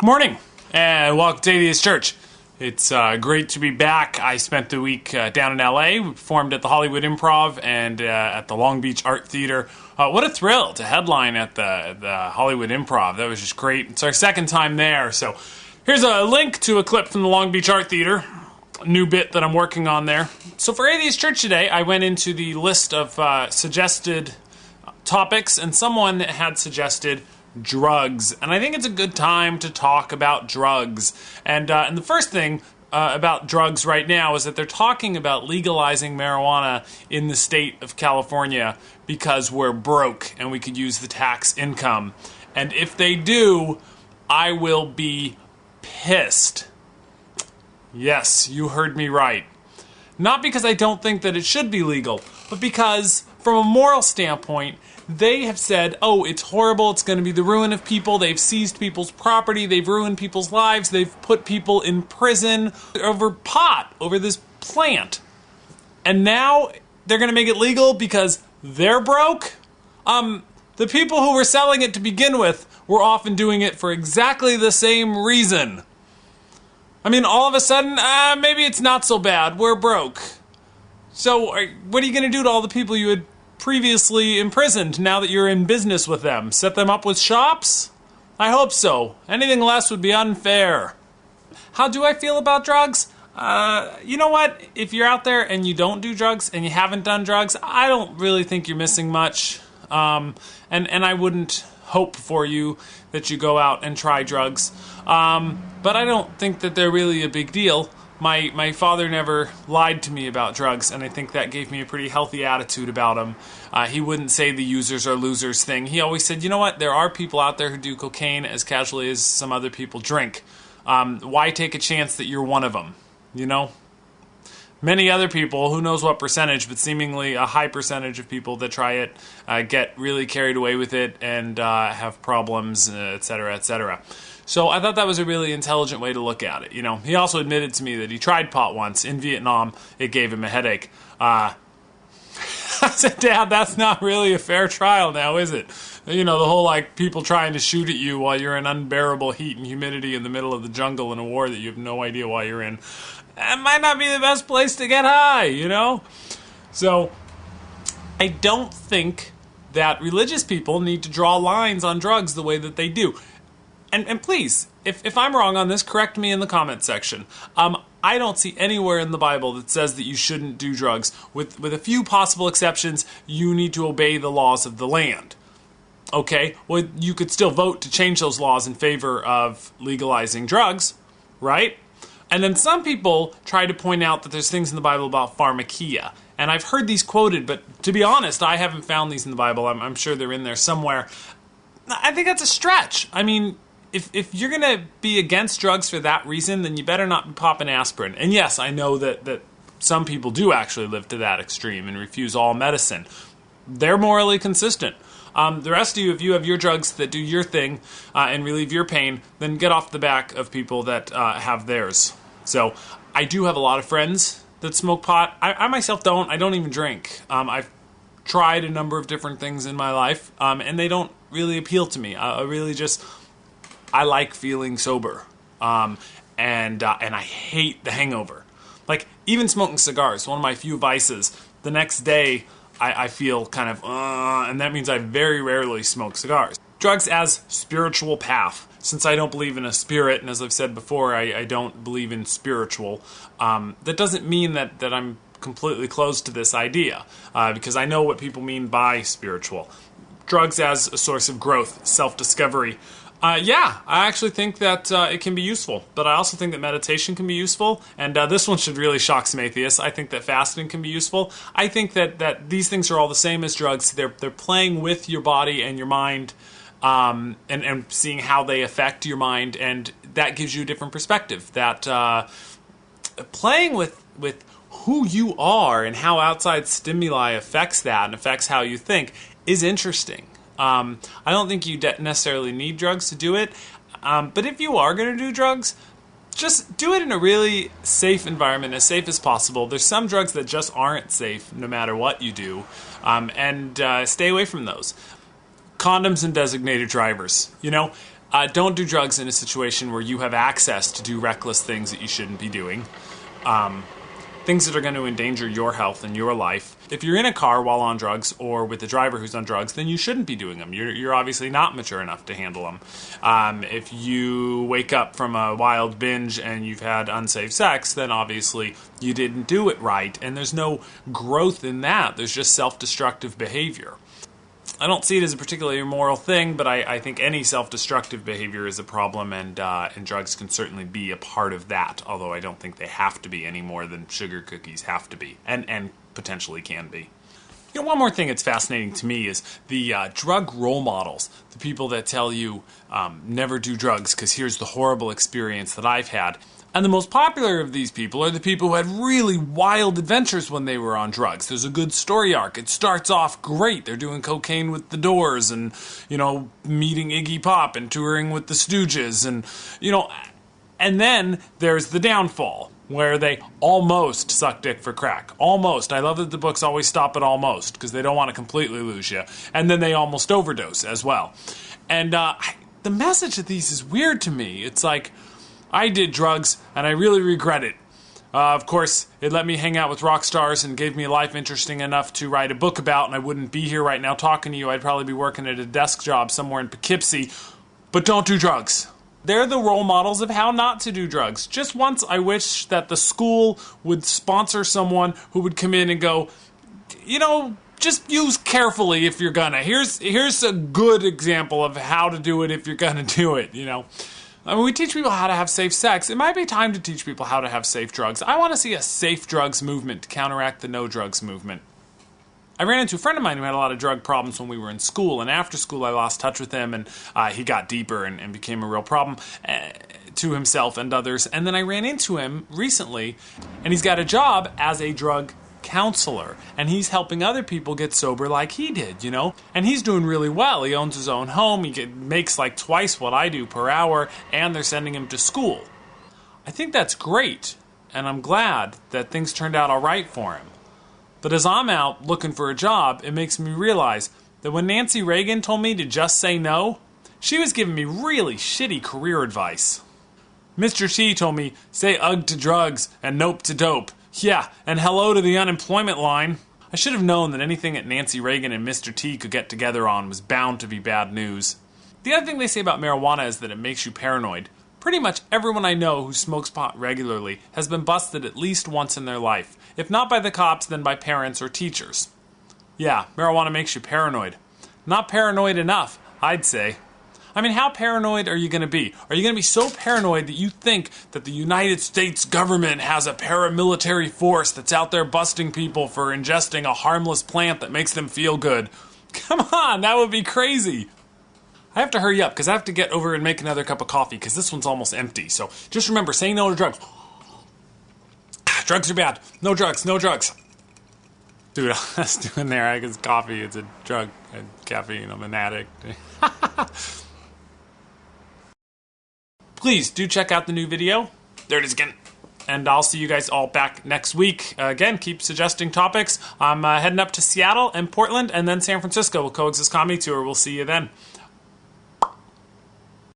Morning, and welcome to Atheist Church. It's great to be back. I spent the week down in LA. We performed at the Hollywood Improv and at the Long Beach Art Theater. What a thrill to headline at the Hollywood Improv. That was just great. It's our second time there. So here's a link to a clip from the Long Beach Art Theater, a new bit that I'm working on there. So for Atheist Church today, I went into the list of suggested topics, and someone had suggested drugs, and I think it's a good time to talk about drugs. And the first thing about drugs right now is that they're talking about legalizing marijuana in the state of California because we're broke and we could use the tax income. And if they do, I will be pissed. Yes, you heard me right. Not because I don't think that it should be legal, but because from a moral standpoint, they have said, oh, it's horrible, it's going to be the ruin of people, they've seized people's property, they've ruined people's lives, they've put people in prison over pot, over this plant. And now they're going to make it legal because they're broke? The people who were selling it to begin with were often doing it for exactly the same reason. I mean, all of a sudden, maybe it's not so bad, we're broke. So, what are you going to do to all the people you had previously imprisoned now that you're in business with them? Set them up with shops? I hope so. Anything less would be unfair. How do I feel about drugs? You know what? If you're out there and you don't do drugs and you haven't done drugs, I don't really think you're missing much. And I wouldn't hope for you that you go out and try drugs. But I don't think that they're really a big deal. My father never lied to me about drugs, and I think that gave me a pretty healthy attitude about him. He wouldn't say the users are losers thing. He always said, you know what, there are people out there who do cocaine as casually as some other people drink. Why take a chance that you're one of them, you know? Many other people, who knows what percentage, but seemingly a high percentage of people that try it get really carried away with it and have problems, et cetera, et cetera. So I thought that was a really intelligent way to look at it. You know, he also admitted to me that he tried pot once in Vietnam. It gave him a headache. I said, Dad, that's not really a fair trial now, is it? You know, the whole, like, people trying to shoot at you while you're in unbearable heat and humidity in the middle of the jungle in a war that you have no idea why you're in. That might not be the best place to get high, you know? So I don't think that religious people need to draw lines on drugs the way that they do. And please, if I'm wrong on this, correct me in the comment section. I don't see anywhere in the Bible that says that you shouldn't do drugs. With a few possible exceptions, you need to obey the laws of the land. Okay, well, you could still vote to change those laws in favor of legalizing drugs, right? And then some people try to point out that there's things in the Bible about pharmakia. And I've heard these quoted, but to be honest, I haven't found these in the Bible. I'm sure they're in there somewhere. I think that's a stretch. I mean, if you're going to be against drugs for that reason, then you better not be popping aspirin. And yes, I know that some people do actually live to that extreme and refuse all medicine. They're morally consistent. The rest of you, if you have your drugs that do your thing and relieve your pain, then get off the back of people that have theirs. So I do have a lot of friends that smoke pot. I myself don't. I don't even drink. I've tried a number of different things in my life, and they don't really appeal to me. I like feeling sober, and I hate the hangover. Like, even smoking cigars, one of my few vices, the next day I feel kind of, and that means I very rarely smoke cigars. Drugs as spiritual path. Since I don't believe in a spirit, and as I've said before, I don't believe in spiritual, that doesn't mean that I'm completely closed to this idea, because I know what people mean by spiritual. Drugs as a source of growth, self-discovery. Yeah, I actually think that it can be useful, but I also think that meditation can be useful, and this one should really shock some atheists. I think that fasting can be useful. I think that these things are all the same as drugs. They're playing with your body and your mind, and seeing how they affect your mind, and that gives you a different perspective. That playing with who you are and how outside stimuli affects that and affects how you think is interesting. I don't think you necessarily need drugs to do it, but if you are going to do drugs, just do it in a really safe environment, as safe as possible. There's some drugs that just aren't safe no matter what you do, and stay away from those. Condoms and designated drivers. You know, Don't do drugs in a situation where you have access to do reckless things that you shouldn't be doing. Things that are going to endanger your health and your life. If you're in a car while on drugs or with a driver who's on drugs, then you shouldn't be doing them. You're obviously not mature enough to handle them. If you wake up from a wild binge and you've had unsafe sex, then obviously you didn't do it right. And there's no growth in that. There's just self-destructive behavior. I don't see it as a particularly immoral thing, but I think any self-destructive behavior is a problem, and drugs can certainly be a part of that, although I don't think they have to be any more than sugar cookies have to be, and potentially can be. You know, one more thing that's fascinating to me is the drug role models, the people that tell you never do drugs because here's the horrible experience that I've had. And the most popular of these people are the people who had really wild adventures when they were on drugs. There's a good story arc. It starts off great. They're doing cocaine with the Doors and, meeting Iggy Pop and touring with the Stooges and then there's the downfall where they almost suck dick for crack. Almost. I love that the books always stop at almost because they don't want to completely lose you. And then they almost overdose as well. And the message of these is weird to me. It's like, I did drugs, and I really regret it. Of course, it let me hang out with rock stars and gave me a life interesting enough to write a book about, and I wouldn't be here right now talking to you. I'd probably be working at a desk job somewhere in Poughkeepsie. But don't do drugs. They're the role models of how not to do drugs. Just once, I wish that the school would sponsor someone who would come in and go, just use carefully if you're gonna. Here's a good example of how to do it if you're gonna do it, I mean, we teach people how to have safe sex. It might be time to teach people how to have safe drugs. I want to see a safe drugs movement to counteract the no drugs movement. I ran into a friend of mine who had a lot of drug problems when we were in school, and after school I lost touch with him, and he got deeper and became a real problem to himself and others. And then I ran into him recently, and he's got a job as a drug counselor, and he's helping other people get sober like he did, and he's doing really well. He owns his own home, makes like twice what I do per hour, and they're sending him to school. I think that's great, and I'm glad that things turned out all right for him. But as I'm out looking for a job, it makes me realize that when Nancy Reagan told me to just say no, she was giving me really shitty career advice. Mr. T told me, say ugh to drugs and nope to dope. Yeah, and hello to the unemployment line. I should have known that anything that Nancy Reagan and Mr. T could get together on was bound to be bad news. The other thing they say about marijuana is that it makes you paranoid. Pretty much everyone I know who smokes pot regularly has been busted at least once in their life. If not by the cops, then by parents or teachers. Yeah, marijuana makes you paranoid. Not paranoid enough, I'd say. I mean, how paranoid are you going to be? Are you going to be so paranoid that you think that the United States government has a paramilitary force that's out there busting people for ingesting a harmless plant that makes them feel good? Come on, that would be crazy. I have to hurry up because I have to get over and make another cup of coffee because this one's almost empty. So just remember, say no to drugs. Drugs are bad. No drugs, no drugs. Dude, I was doing there. I guess coffee, it's a drug. And caffeine, I'm an addict. Please do check out the new video. There it is again. And I'll see you guys all back next week. Again, keep suggesting topics. I'm heading up to Seattle and Portland and then San Francisco. We'll Coexist Comedy Tour. We'll see you then.